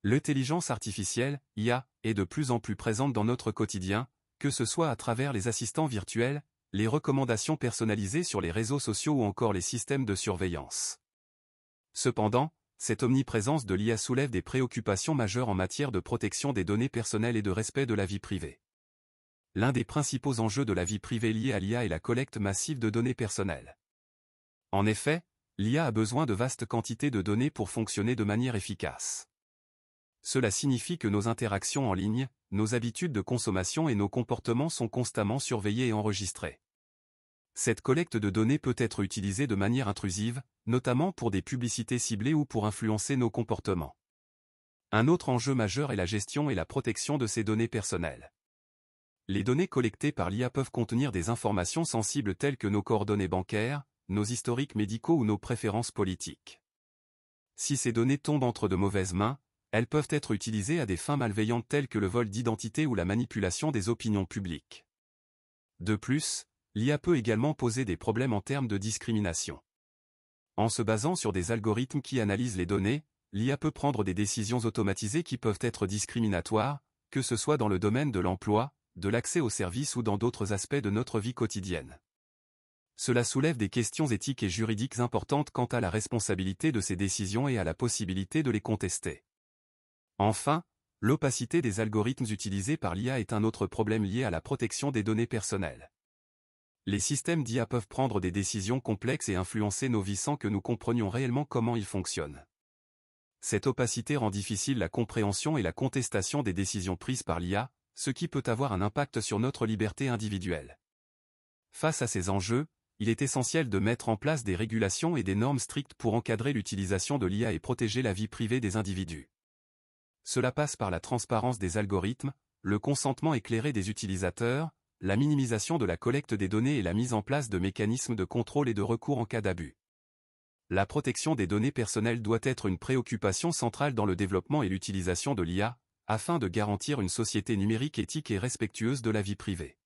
L'intelligence artificielle, IA, est de plus en plus présente dans notre quotidien, que ce soit à travers les assistants virtuels, les recommandations personnalisées sur les réseaux sociaux ou encore les systèmes de surveillance. Cependant, cette omniprésence de l'IA soulève des préoccupations majeures en matière de protection des données personnelles et de respect de la vie privée. L'un des principaux enjeux de la vie privée liés à l'IA est la collecte massive de données personnelles. En effet, l'IA a besoin de vastes quantités de données pour fonctionner de manière efficace. Cela signifie que nos interactions en ligne, nos habitudes de consommation et nos comportements sont constamment surveillés et enregistrés. Cette collecte de données peut être utilisée de manière intrusive, notamment pour des publicités ciblées ou pour influencer nos comportements. Un autre enjeu majeur est la gestion et la protection de ces données personnelles. Les données collectées par l'IA peuvent contenir des informations sensibles telles que nos coordonnées bancaires, nos historiques médicaux ou nos préférences politiques. Si ces données tombent entre de mauvaises mains, elles peuvent être utilisées à des fins malveillantes telles que le vol d'identité ou la manipulation des opinions publiques. De plus, l'IA peut également poser des problèmes en termes de discrimination. En se basant sur des algorithmes qui analysent les données, l'IA peut prendre des décisions automatisées qui peuvent être discriminatoires, que ce soit dans le domaine de l'emploi, de l'accès aux services ou dans d'autres aspects de notre vie quotidienne. Cela soulève des questions éthiques et juridiques importantes quant à la responsabilité de ces décisions et à la possibilité de les contester. Enfin, l'opacité des algorithmes utilisés par l'IA est un autre problème lié à la protection des données personnelles. Les systèmes d'IA peuvent prendre des décisions complexes et influencer nos vies sans que nous comprenions réellement comment ils fonctionnent. Cette opacité rend difficile la compréhension et la contestation des décisions prises par l'IA, ce qui peut avoir un impact sur notre liberté individuelle. Face à ces enjeux, il est essentiel de mettre en place des régulations et des normes strictes pour encadrer l'utilisation de l'IA et protéger la vie privée des individus. Cela passe par la transparence des algorithmes, le consentement éclairé des utilisateurs, la minimisation de la collecte des données et la mise en place de mécanismes de contrôle et de recours en cas d'abus. La protection des données personnelles doit être une préoccupation centrale dans le développement et l'utilisation de l'IA, afin de garantir une société numérique éthique et respectueuse de la vie privée.